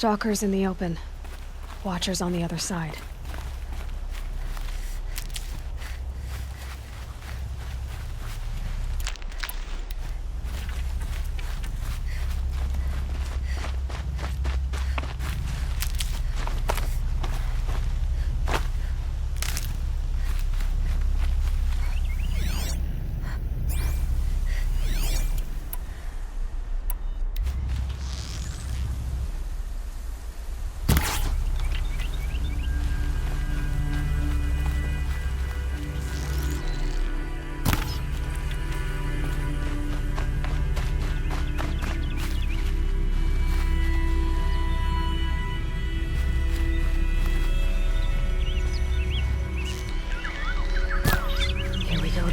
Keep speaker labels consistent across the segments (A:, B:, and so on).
A: Stalkers in the open. Watchers on the other side.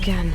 A: Again.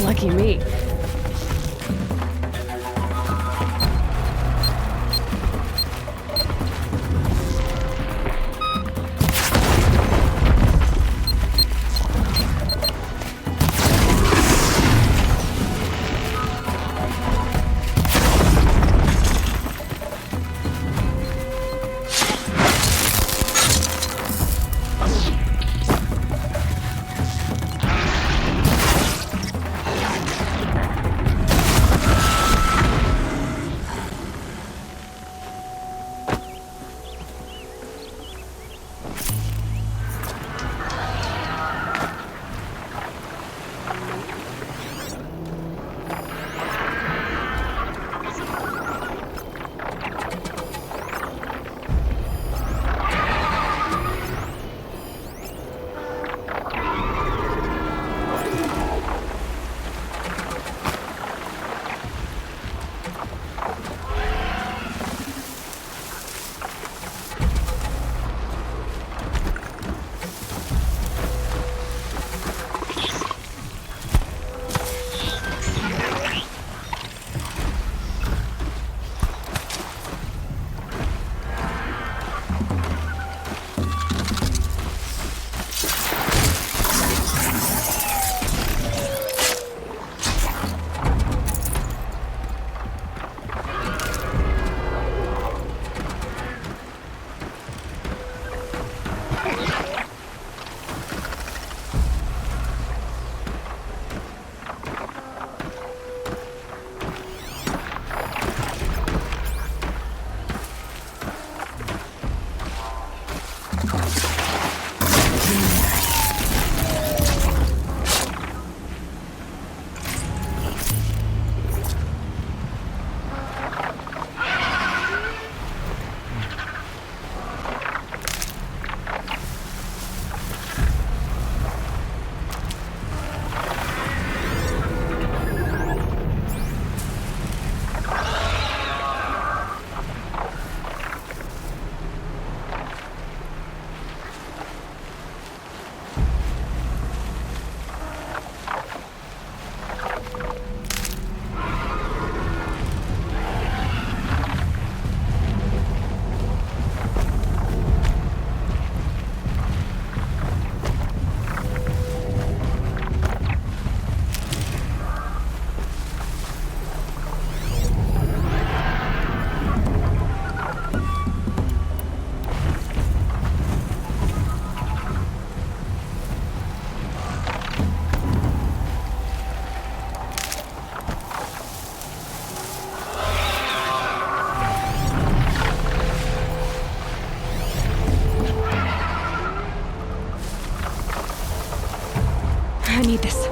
A: Lucky me. need this.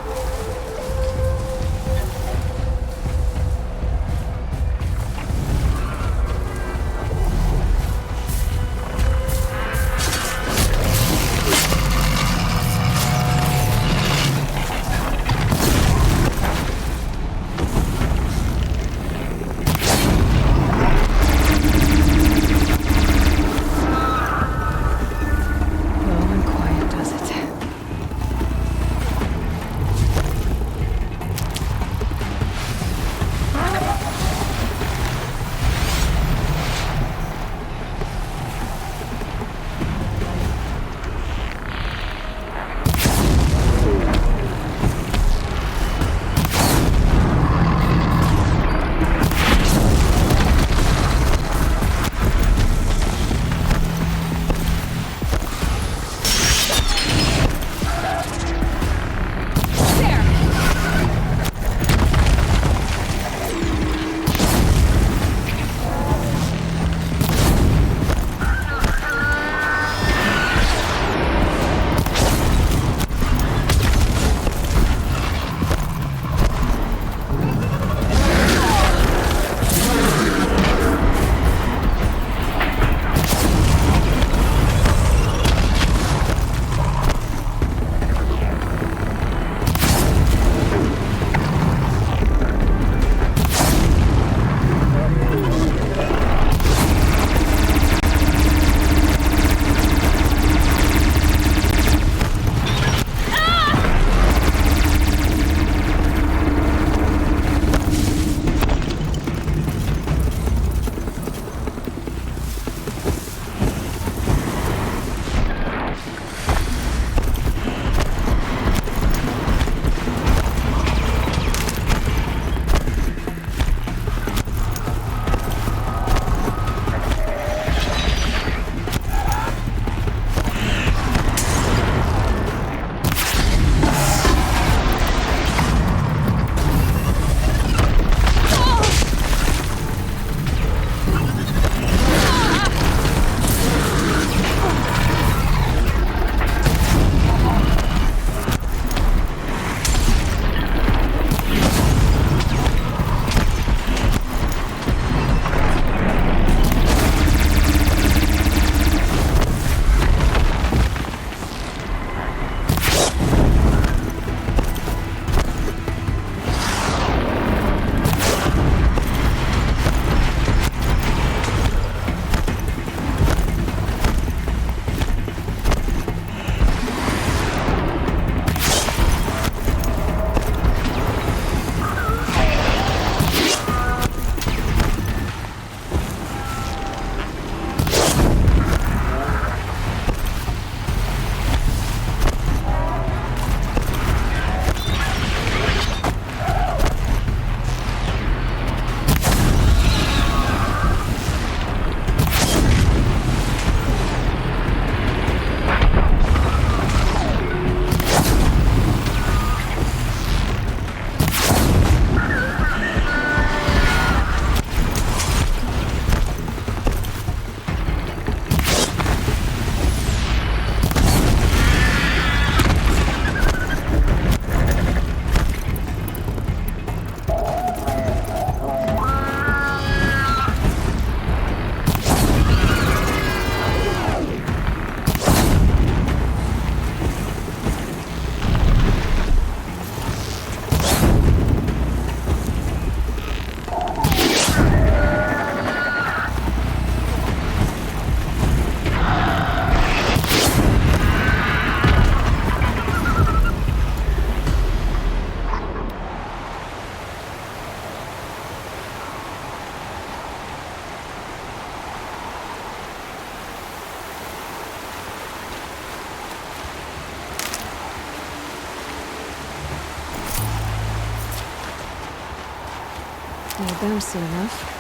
A: Need them soon enough.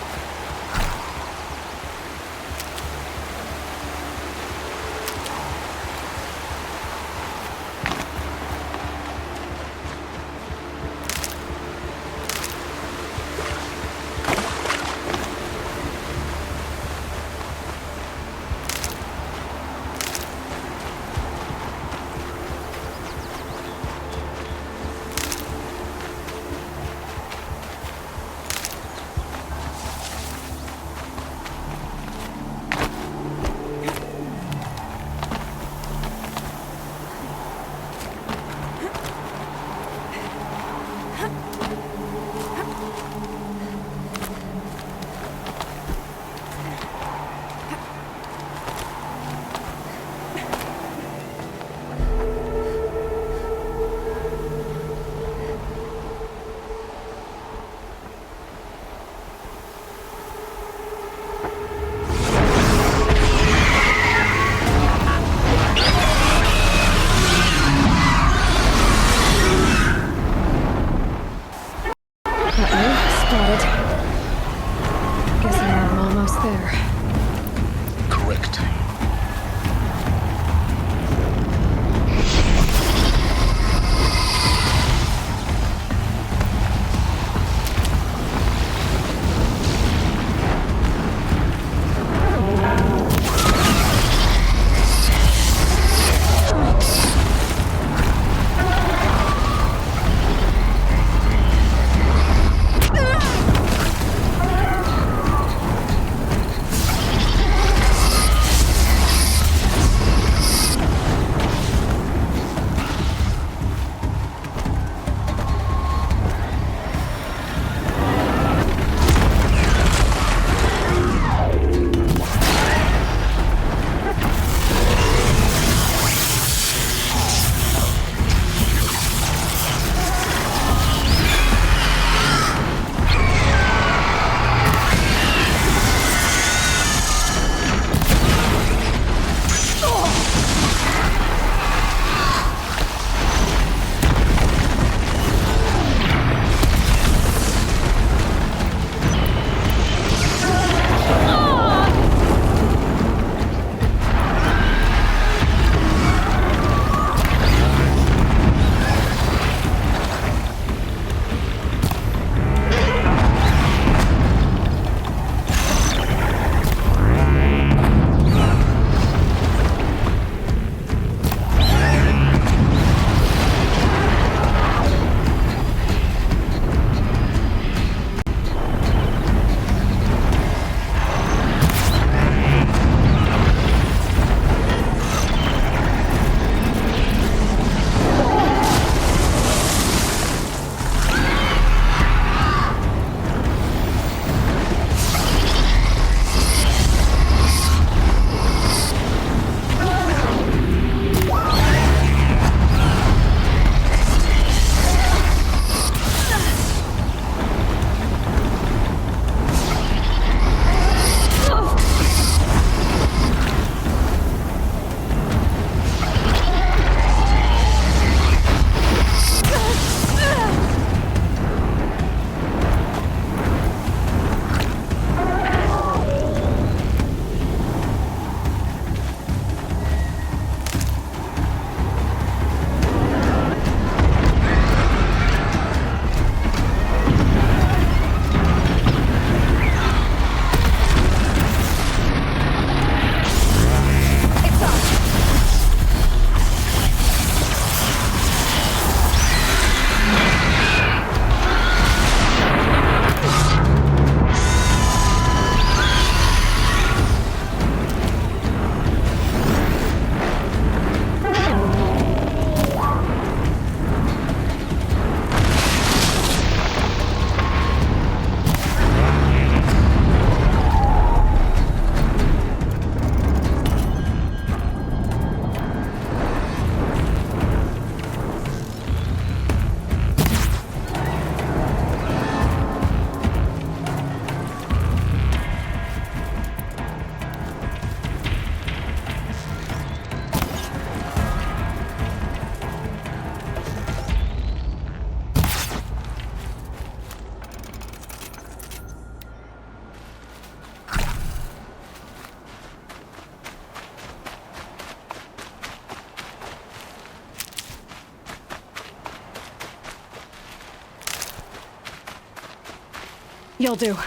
A: You'll do.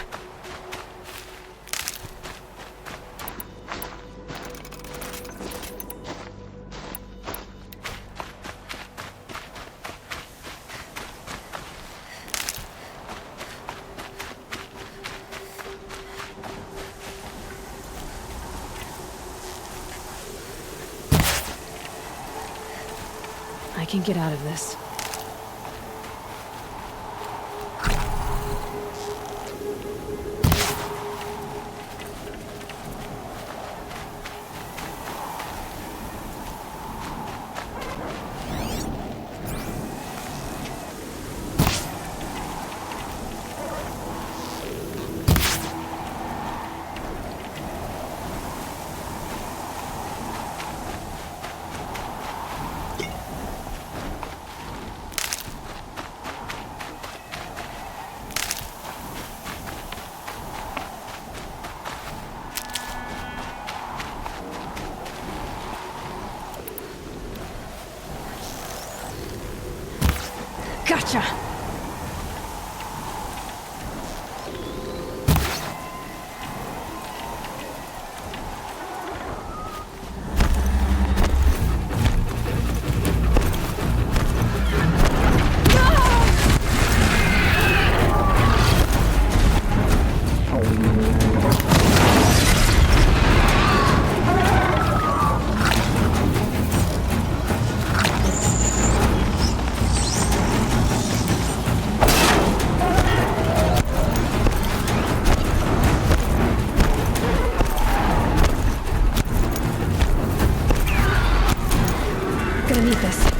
A: I can get out of this. Gotcha! Gonna need this.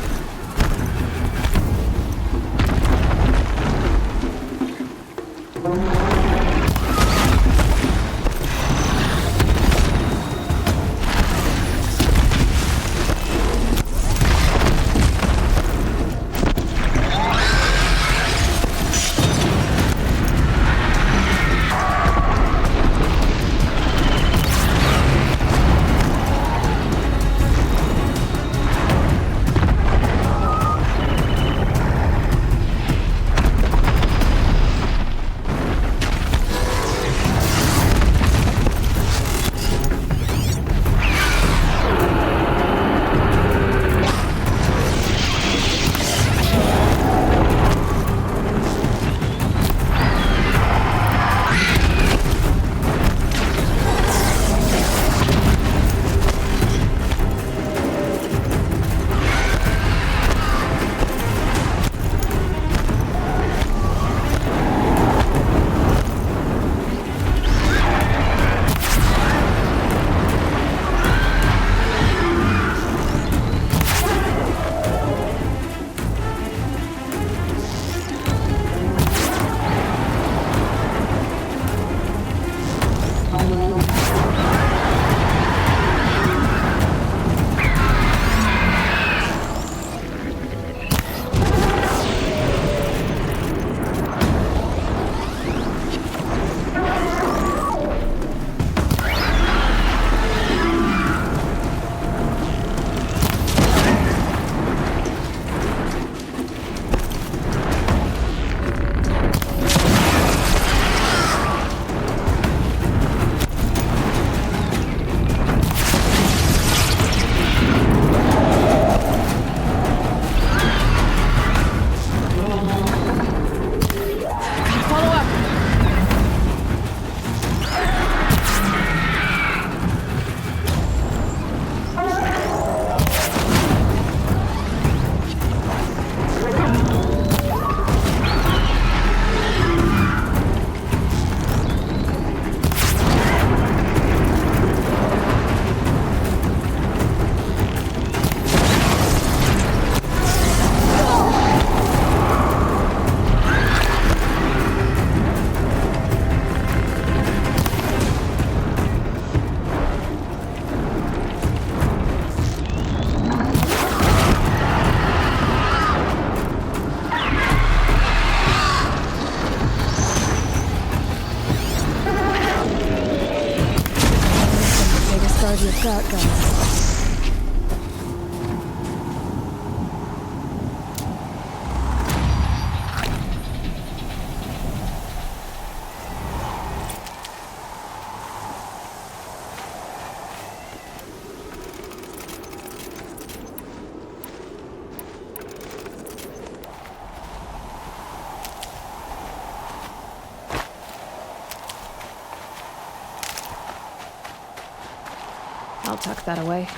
A: I'll tuck that away.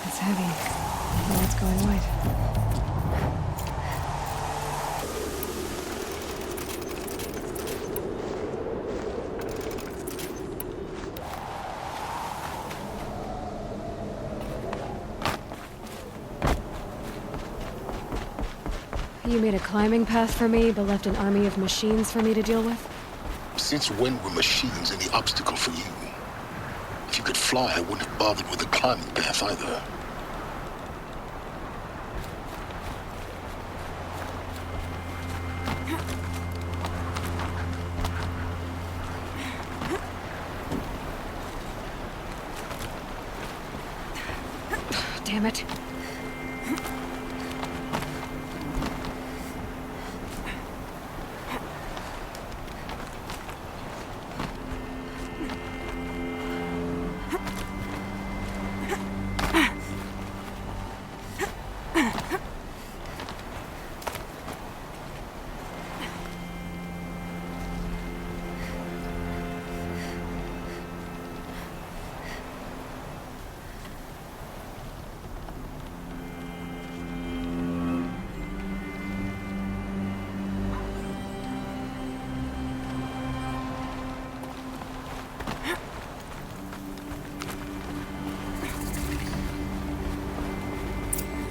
A: It's heavy. Now it's going white. You made a climbing path for me, but left an army of machines for me to deal with?
B: Since when were machines any obstacle for you? If you could fly, I wouldn't have bothered with the climbing path either.
A: Damn it.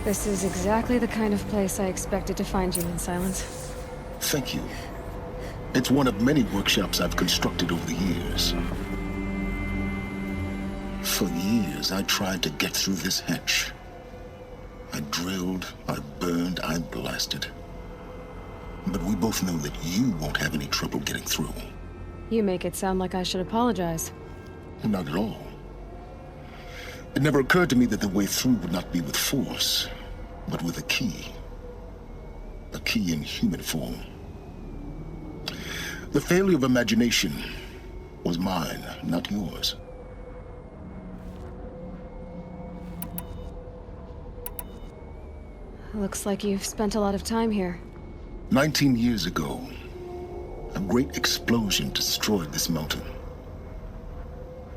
A: This is exactly the kind of place I expected to find you in, Silence.
B: Thank you. It's one of many workshops I've constructed over the years. For years, I tried to get through this hatch. I drilled, I burned, I blasted. But we both know that you won't have any trouble getting through.
A: You make it sound like I should apologize.
B: Not at all. It never occurred to me that the way through would not be with force, but with a key. A key in human form. The failure of imagination was mine, not yours.
A: Looks like you've spent a lot of time here.
B: 19 years ago, a great explosion destroyed this mountain.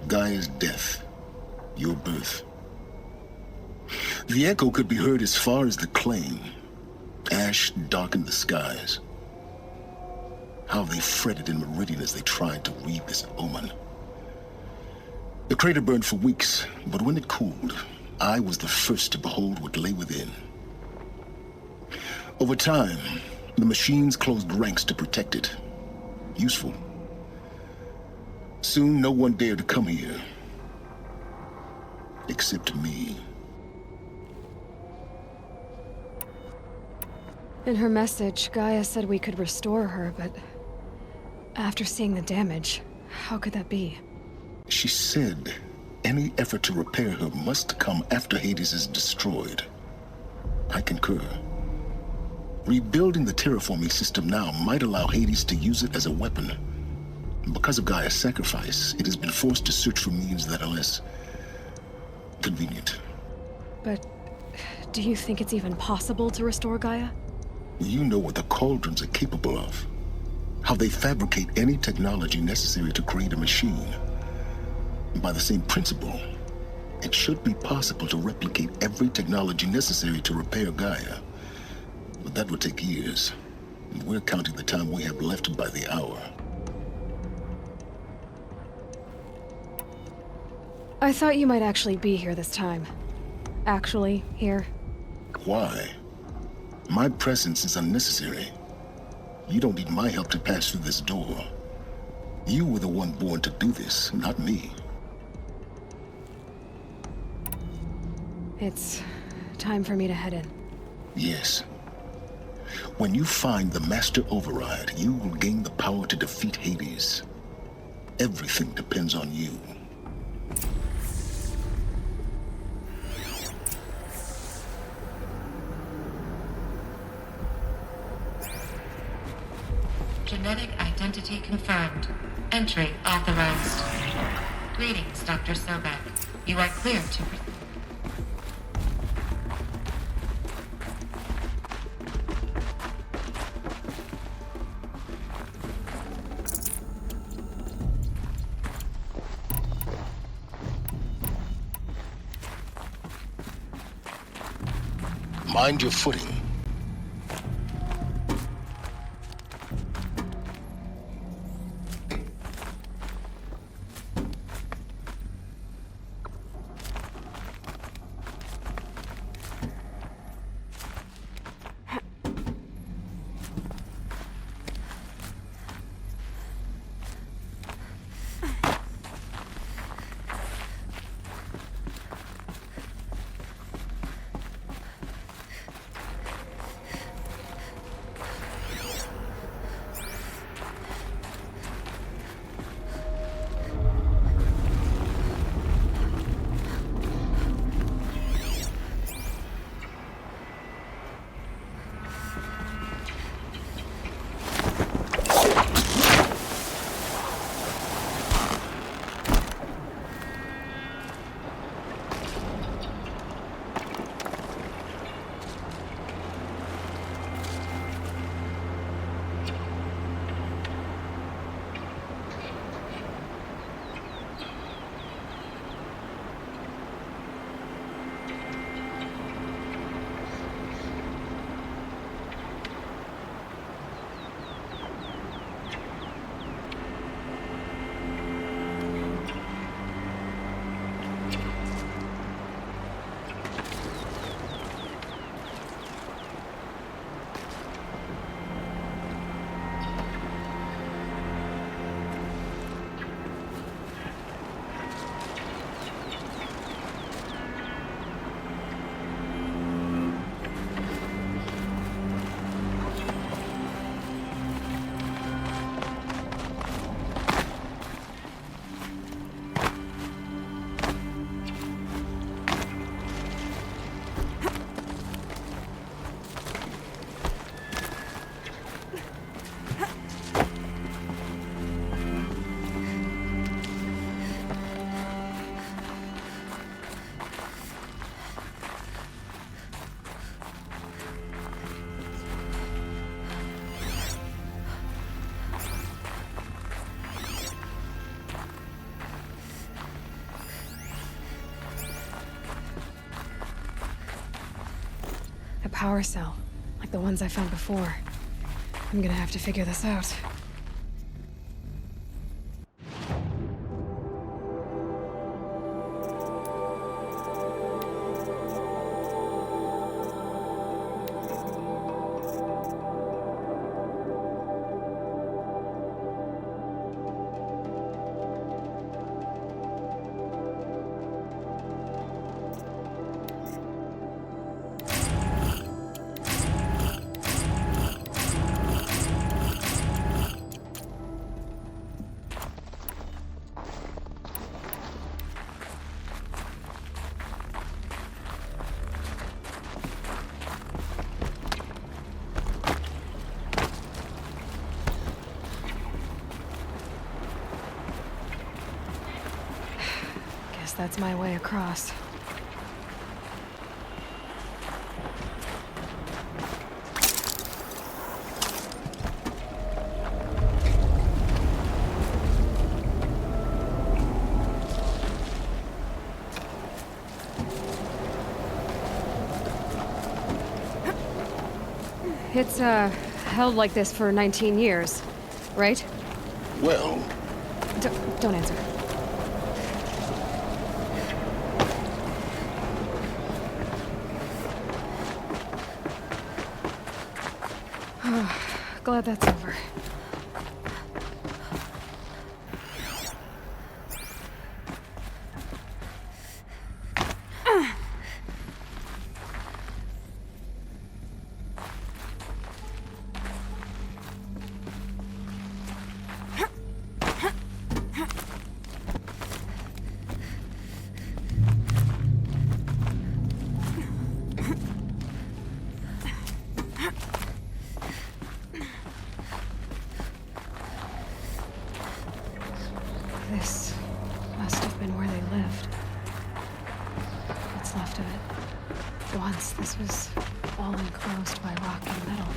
B: Gaia's death, your birth. The echo could be heard as far as the claim. Ash darkened the skies. How they fretted in Meridian as they tried to read this omen. The crater burned for weeks, but when it cooled, I was the first to behold what lay within. Over time, the machines closed ranks to protect it. Useful. Soon, no one dared to come here. Except me.
A: In her message, Gaia said we could restore her, but after seeing the damage, how could that be?
B: She said any effort to repair her must come after Hades is destroyed. I concur. Rebuilding the terraforming system now might allow Hades to use it as a weapon. Because of Gaia's sacrifice, it has been forced to search for means that are less convenient.
A: But do you think it's even possible to restore Gaia?
B: You know what the Cauldrons are capable of. How they fabricate any technology necessary to create a machine. By the same principle, it should be possible to replicate every technology necessary to repair Gaia. But that would take years. And we're counting the time we have left by the hour.
A: I thought you might actually be here this time. Actually, here.
B: Why? My presence is unnecessary. You don't need my help to pass through this door. You were the one born to do this, not me.
A: It's time for me to head in.
B: Yes. When you find the Master Override, you will gain the power to defeat Hades. Everything depends on you.
C: Genetic identity confirmed. Entry authorized. Greetings, Dr. Sobek. You are clear to proceed.
B: Mind your footing.
A: A power cell, like the ones I found before. I'm gonna have to figure this out. That's my way across. It's, held like this for 19 years, right?
B: Well...
A: Don't answer. Glad that's over. This must have been where they lived. What's left of it. Once this was all enclosed by rock and metal.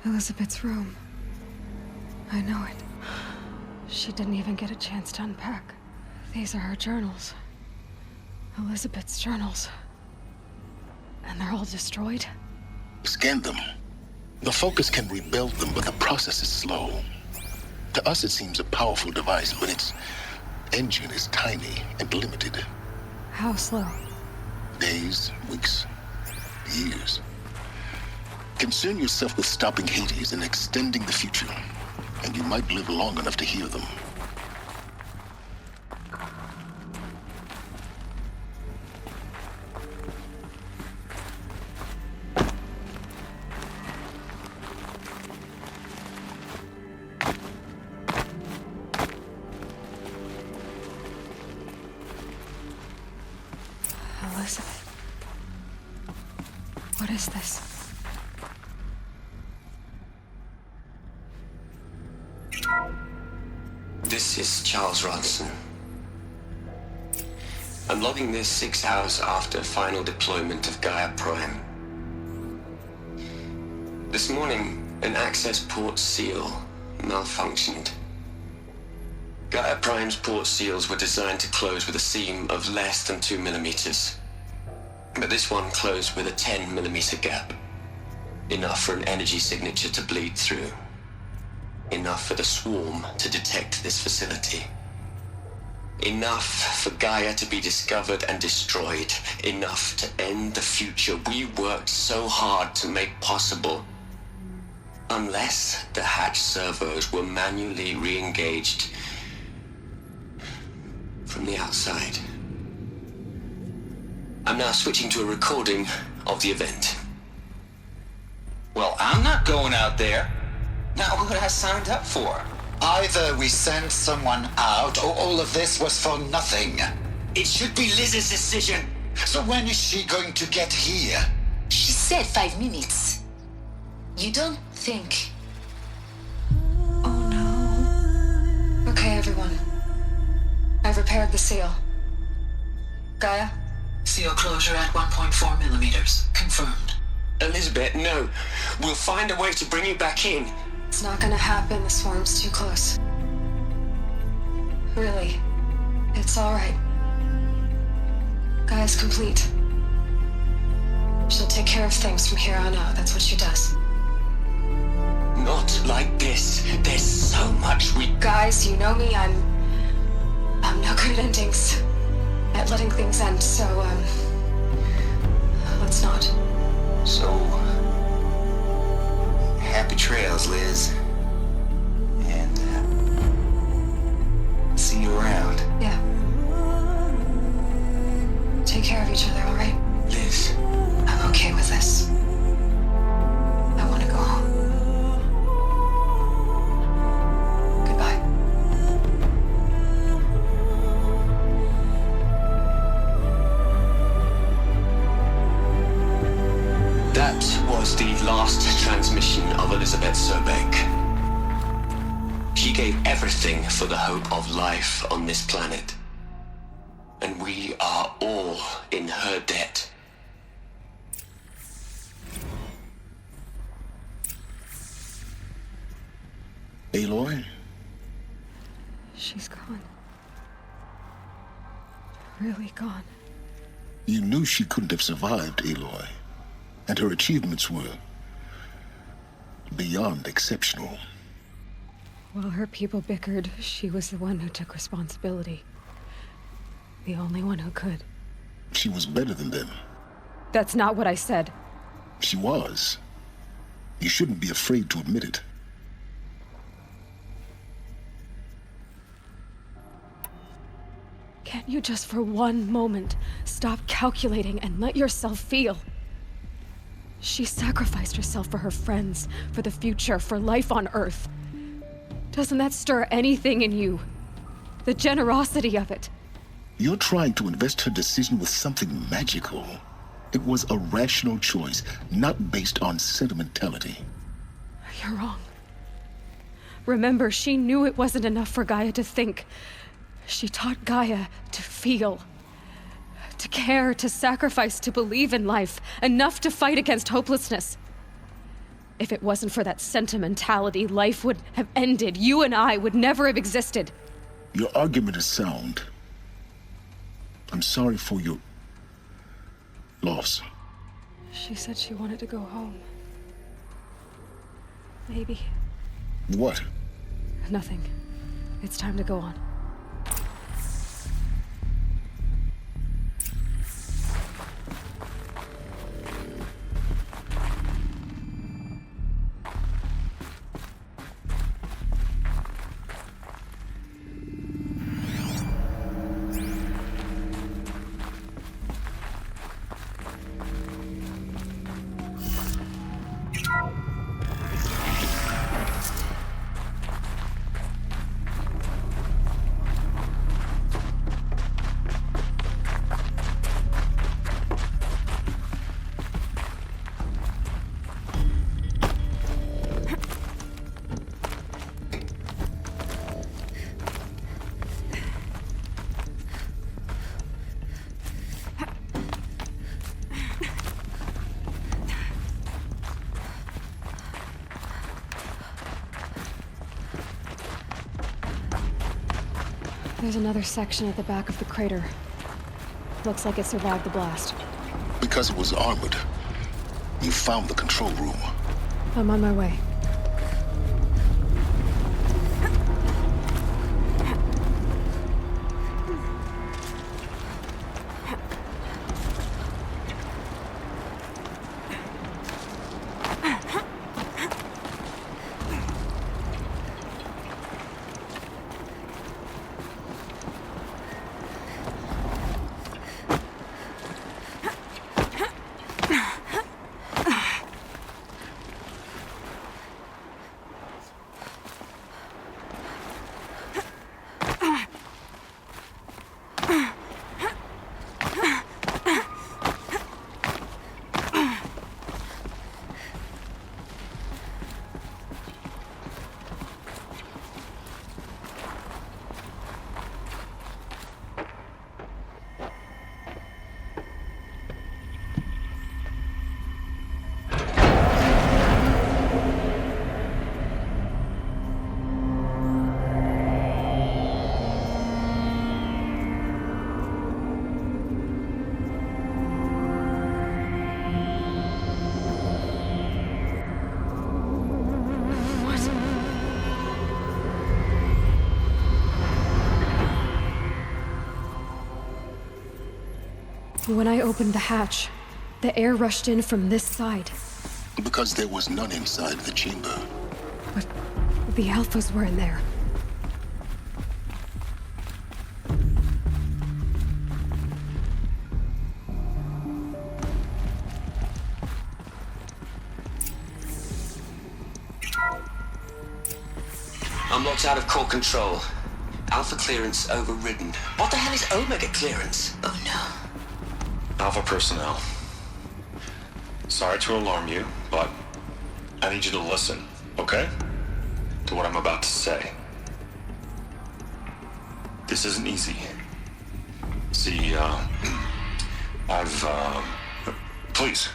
A: Elizabeth's room. I know it. She didn't even get a chance to unpack. These are her journals. Elizabeth's journals. And they're all destroyed?
B: Scan them. The Focus can rebuild them, but the process is slow. To us, it seems a powerful device, but its engine is tiny and limited.
A: How slow?
B: Days, weeks, years. Concern yourself with stopping Hades and extending the future, and you might live long enough to hear them.
A: Elizabeth. What is this?
D: This is Charles Ronson. I'm logging this 6 hours after final deployment of Gaia Prime. This morning, an access port seal malfunctioned. Gaia Prime's port seals were designed to close with a seam of less than 2 millimeters. But this one closed with a 10 millimeter gap. Enough for an energy signature to bleed through. Enough for the swarm to detect this facility. Enough for Gaia to be discovered and destroyed. Enough to end the future we worked so hard to make possible. Unless the hatch servos were manually re-engaged from the outside. I'm now switching to a recording of the event.
E: Well, I'm not going out there. Now, what I signed up for?
F: Either we send someone out, or all of this was for nothing.
E: It should be Liz's decision.
F: So when is she going to get here?
G: She said 5 minutes. You don't think...
A: Oh no. Okay, everyone. I've repaired the seal. Gaia?
G: Seal closure at 1.4 millimeters. Confirmed.
D: Elizabeth, no. We'll find a way to bring you back in.
A: It's not gonna happen, the swarm's too close. Really. It's alright. Gaia's complete. She'll take care of things from here on out, that's what she does.
D: Not like this. There's so much we...
A: Guys, you know me, I'm no good at endings. At letting things end, so, let's not.
E: So... happy trails, Liz. And, see you around.
A: Yeah. Take care of each other, alright?
D: Liz.
A: I'm okay with this. I want to go home. Goodbye.
D: That was the last transmission of Elizabeth Sobek. She gave everything for the hope of life on this planet. And we are all in her debt.
B: Aloy?
A: She's gone. Really gone.
B: You knew she couldn't have survived, Aloy. And her achievements were beyond exceptional.
A: While her people bickered, she was the one who took responsibility. The only one who could.
B: She was better than them.
A: That's not what I said.
B: She was. You shouldn't be afraid to admit it.
A: Can't you just for one moment stop calculating and let yourself feel? She sacrificed herself for her friends, for the future, for life on Earth. Doesn't that stir anything in you? The generosity of it.
B: You're trying to invest her decision with something magical. It was a rational choice, not based on sentimentality.
A: You're wrong. Remember, she knew it wasn't enough for Gaia to think. She taught Gaia to feel, to care, to sacrifice, to believe in life, enough to fight against hopelessness. If it wasn't for that sentimentality, life would have ended. You and I would never have existed.
B: Your argument is sound. I'm sorry for your loss.
A: She said she wanted to go home. Maybe.
B: What?
A: Nothing. It's time to go on. There's another section at the back of the crater. Looks like it survived the blast.
B: Because it was armored. You found the control room.
A: I'm on my way. When I opened the hatch, the air rushed in from this side.
B: Because there was none inside the chamber.
A: But the alphas were in there.
D: I'm locked out of core control. Alpha clearance overridden. What the hell is Omega clearance?
G: Oh no.
H: Alpha personnel. Sorry to alarm you, but I need you to listen, okay? To what I'm about to say. This isn't easy. See, please,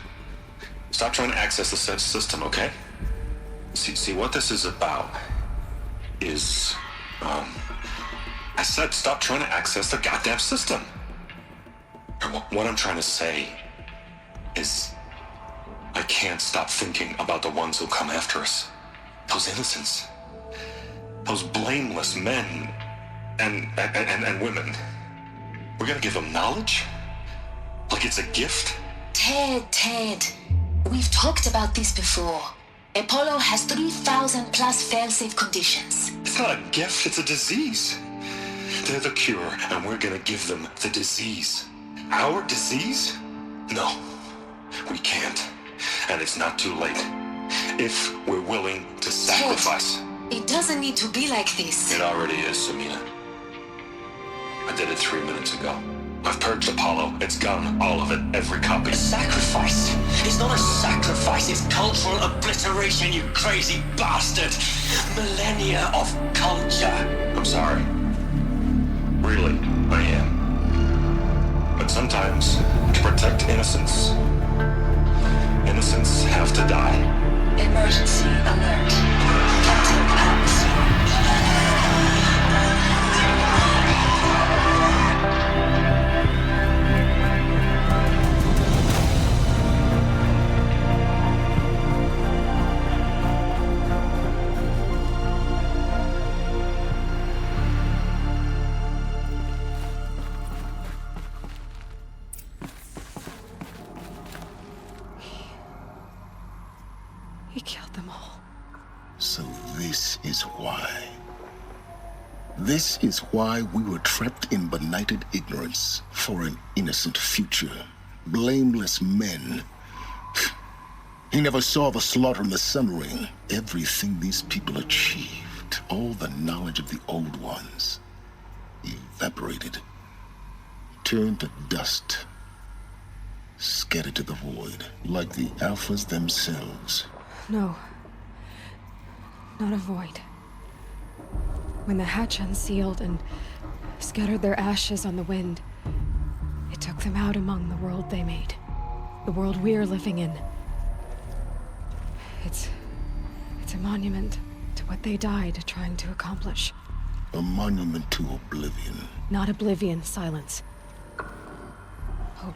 H: stop trying to access the system, okay? See, what this is about is, I said stop trying to access the goddamn system. And what I'm trying to say is I can't stop thinking about the ones who'll come after us. Those innocents. Those blameless men and women. We're gonna give them knowledge? Like it's a gift?
G: Ted. We've talked about this before. Apollo has 3,000 plus fail-safe conditions.
H: It's not a gift, it's a disease. They're the cure, and we're gonna give them the disease. Our disease? No, we can't. And it's not too late. If we're willing to sacrifice.
G: Ted, it doesn't need to be like this.
H: It already is, Samina. I did it 3 minutes ago. I've purged Apollo. It's gone. All of it. Every copy.
I: A sacrifice? It's not a sacrifice. It's cultural obliteration, you crazy bastard. Millennia of culture.
H: I'm sorry. Really, I am. But sometimes, to protect innocence, innocents have to die.
G: Emergency alert. Captain Pax.
A: He killed them all.
B: So this is why. This is why we were trapped in benighted ignorance for an innocent future. Blameless men. He never saw the slaughter in the Sun Ring. Everything these people achieved, all the knowledge of the old ones, evaporated, turned to dust, scattered to the void, like the Alphas themselves.
A: No. Not a void. When the hatch unsealed and scattered their ashes on the wind, it took them out among the world they made. The world we're living in. It's a monument to what they died trying to accomplish.
B: A monument to oblivion.
A: Not oblivion, silence. Hope.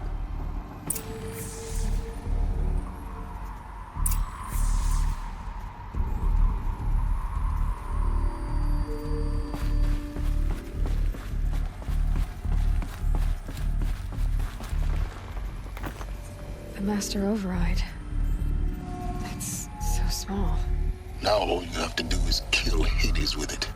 A: The Master Override. It's so small.
B: Now all you have to do is kill Hades with it.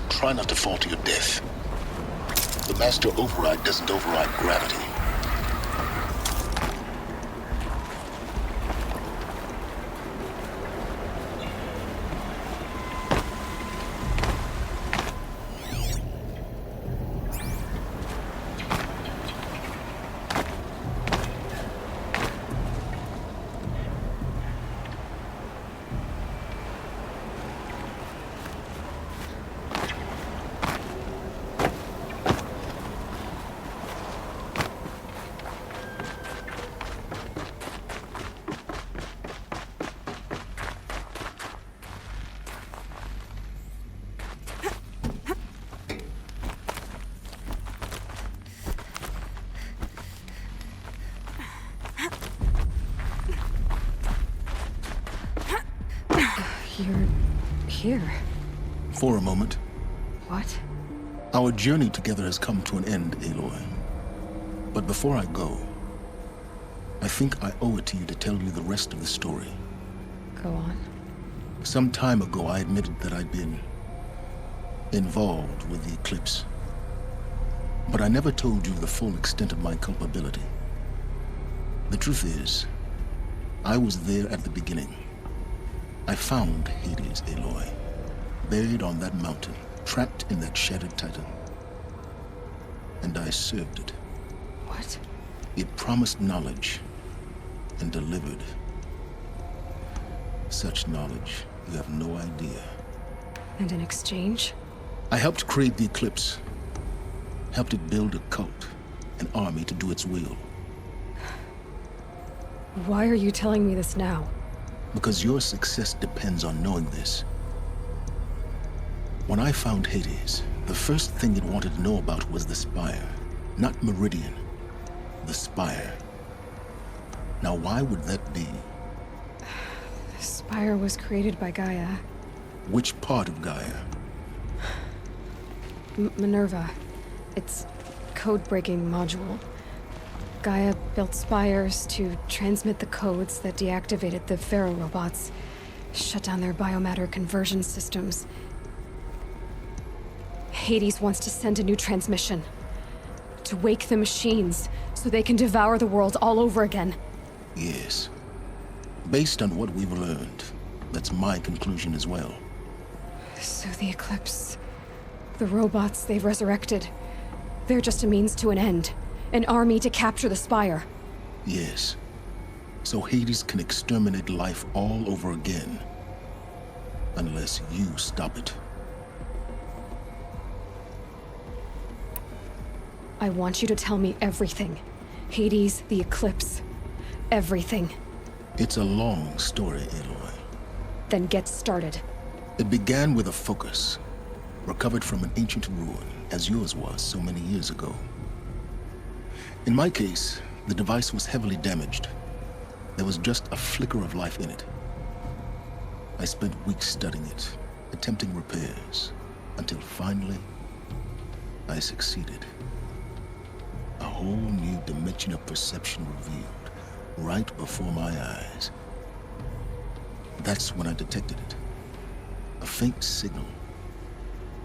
B: Try not to fall to your death. The Master Override doesn't override gravity.
A: You're here.
B: For a moment.
A: What?
B: Our journey together has come to an end, Aloy. But before I go, I think I owe it to you to tell you the rest of the story.
A: Go on.
B: Some time ago, I admitted that I'd been involved with the eclipse. But I never told you the full extent of my culpability. The truth is, I was there at the beginning. I found Hades, Aloy, buried on that mountain, trapped in that shattered titan. And I served it.
A: What?
B: It promised knowledge and delivered. Such knowledge, you have no idea.
A: And in exchange?
B: I helped create the eclipse. helped it build a cult, an army to do its will.
A: Why are you telling me this now?
B: Because your success depends on knowing this. When I found Hades, the first thing it wanted to know about was the Spire. Not Meridian. The Spire. Now why would that be?
A: The Spire was created by Gaia.
B: Which part of Gaia?
A: Minerva. Its code-breaking module. Gaia built spires to transmit the codes that deactivated the Pharaoh robots, shut down their biomatter conversion systems. Hades wants to send a new transmission. To wake the machines, so they can devour the world all over again.
B: Yes. Based on what we've learned, that's my conclusion as well.
A: So the Eclipse... the robots they've resurrected... they're just a means to an end. An army to capture the Spire.
B: Yes. So Hades can exterminate life all over again. Unless you stop it.
A: I want you to tell me everything. Hades, the Eclipse, everything.
B: It's a long story, Aloy.
A: Then get started.
B: It began with a focus, recovered from an ancient ruin, as yours was so many years ago. In my case, the device was heavily damaged. There was just a flicker of life in it. I spent weeks studying it, attempting repairs, until finally, I succeeded. A whole new dimension of perception revealed, right before my eyes. That's when I detected it. A faint signal.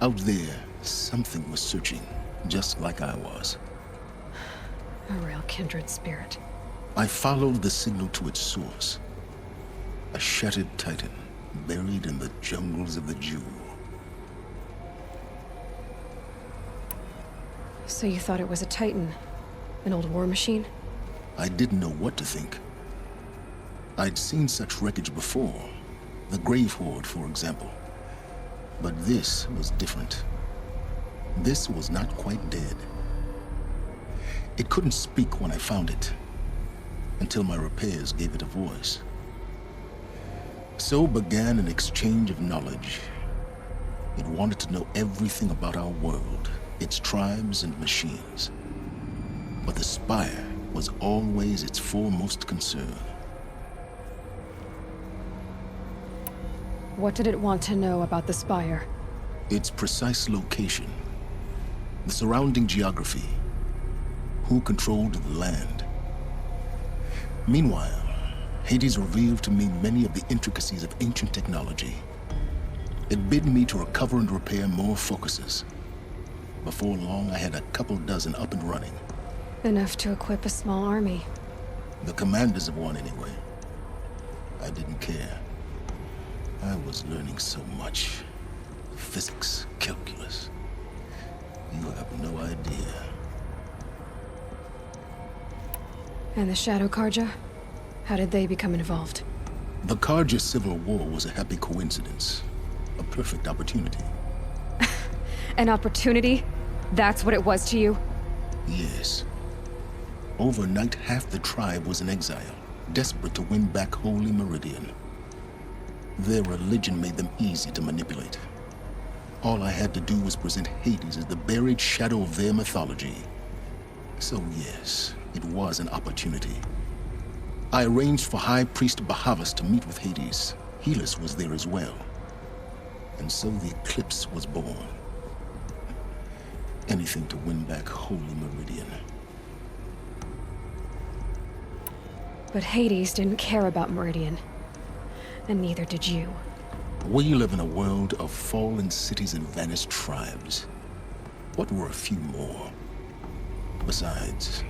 B: Out there, something was searching, just like I was.
A: A real kindred spirit.
B: I followed the signal to its source. A shattered titan, buried in the jungles of the Jew.
A: So you thought it was a titan? An old war machine?
B: I didn't know what to think. I'd seen such wreckage before. The Grave Horde, for example. But this was different. This was not quite dead. It couldn't speak when I found it, until my repairs gave it a voice. So began an exchange of knowledge. It wanted to know everything about our world, its tribes and machines. But the Spire was always its foremost concern.
A: What did it want to know about the Spire?
B: Its precise location, the surrounding geography, who controlled the land. Meanwhile, Hades revealed to me many of the intricacies of ancient technology. It bid me to recover and repair more focuses. Before long, I had a couple dozen up and running.
A: Enough to equip a small army.
B: The commanders of one, anyway. I didn't care. I was learning so much. Physics, calculus. You have no idea.
A: And the Shadow Karja? How did they become involved?
B: The Karja Civil War was a happy coincidence. A perfect opportunity.
A: An opportunity? That's what it was to you?
B: Yes. Overnight, half the tribe was in exile, desperate to win back Holy Meridian. Their religion made them easy to manipulate. All I had to do was present Hades as the buried shadow of their mythology. So yes, it was an opportunity. I arranged for High Priest Bahavas to meet with Hades. Helis was there as well. And so the Eclipse was born. Anything to win back Holy Meridian.
A: But Hades didn't care about Meridian. And neither did you.
B: We live in a world of fallen cities and vanished tribes. What were a few more? Besides,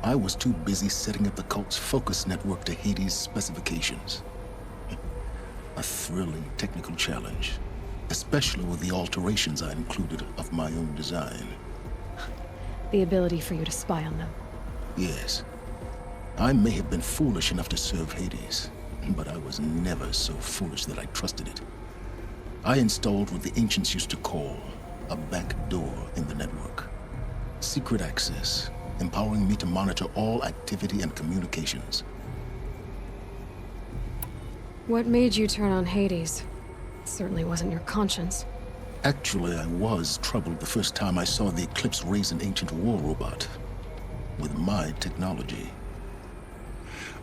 B: I was too busy setting up the cult's focus network to Hades' specifications. A thrilling technical challenge, especially with the alterations I included of my own design.
A: The ability for you to spy on them.
B: Yes. I may have been foolish enough to serve Hades, but I was never so foolish that I trusted it. I installed what the ancients used to call a back door in the network. secret access, empowering me to monitor all activity and communications.
A: What made you turn on Hades? It certainly wasn't your conscience.
B: Actually, I was troubled the first time I saw the Eclipse raise an ancient war robot with my technology.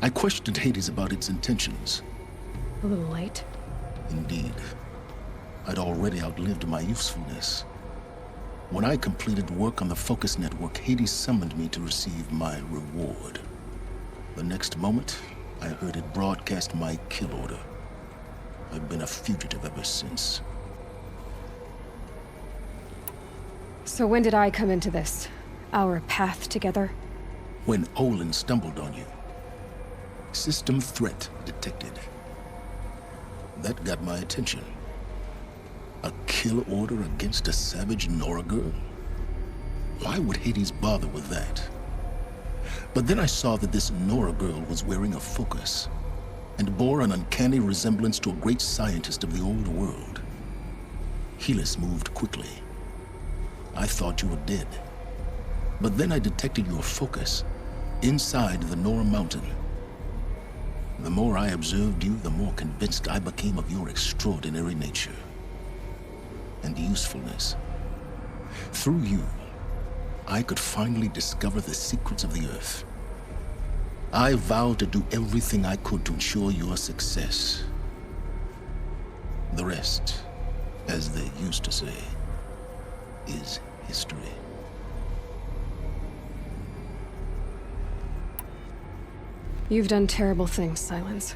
B: I questioned Hades about its intentions.
A: A little late.
B: Indeed. I'd already outlived my usefulness. When I completed work on the Focus Network, Hades summoned me to receive my reward. The next moment, I heard it broadcast my kill order. I've been a fugitive ever since.
A: So when did I come into this? Our path together?
B: When Olin stumbled on you. System threat detected. That got my attention. A kill order against a savage Nora girl? Why would Hades bother with that? But then I saw that this Nora girl was wearing a focus and bore an uncanny resemblance to a great scientist of the old world. Helis moved quickly. I thought you were dead. But then I detected your focus inside the Nora mountain. The more I observed you, the more convinced I became of your extraordinary nature and usefulness. Through you, I could finally discover the secrets of the Earth. I vowed to do everything I could to ensure your success. The rest, as they used to say, is history.
A: You've done terrible things, Silence.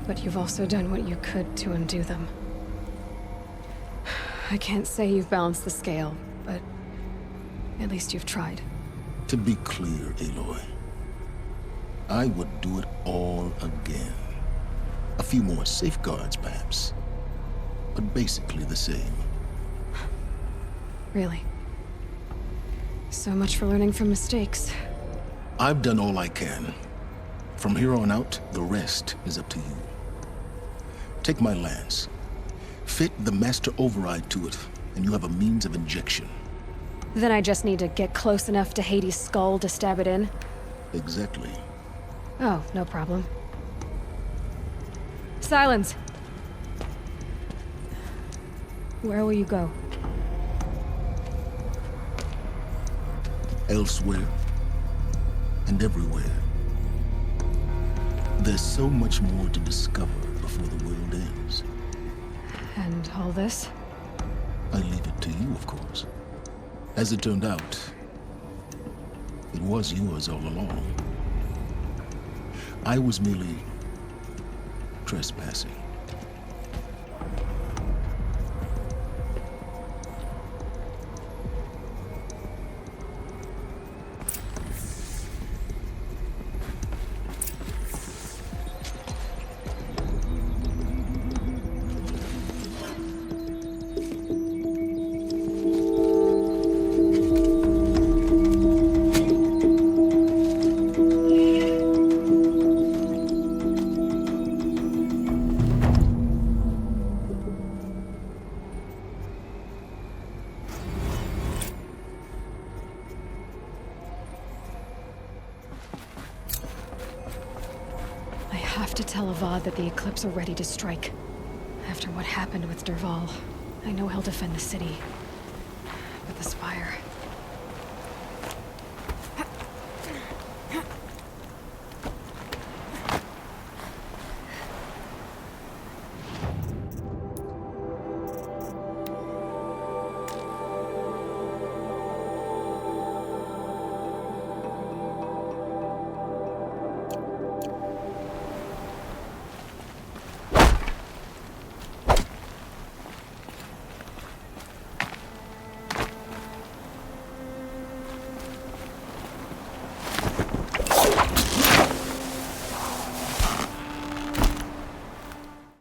A: But you've also done what you could to undo them. I can't say you've balanced the scale, but at least you've tried.
B: To be clear, Aloy, I would do it all again. A few more safeguards, perhaps, but basically the same.
A: Really? So much for learning from mistakes.
B: I've done all I can. From here on out, the rest is up to you. Take my lance. Fit the master override to it, and you have a means of injection.
A: Then I just need to get close enough to Hades' skull to stab it in?
B: Exactly.
A: Oh, no problem. Silence! Where will you go?
B: Elsewhere and everywhere. There's so much more to discover before the world ends.
A: And all this?
B: I leave it to you, of course. As it turned out, it was yours all along. I was merely trespassing.
A: I have to tell Avad that the Eclipse are ready to strike. After what happened with Dervahl, I know he'll defend the city. But the Spire...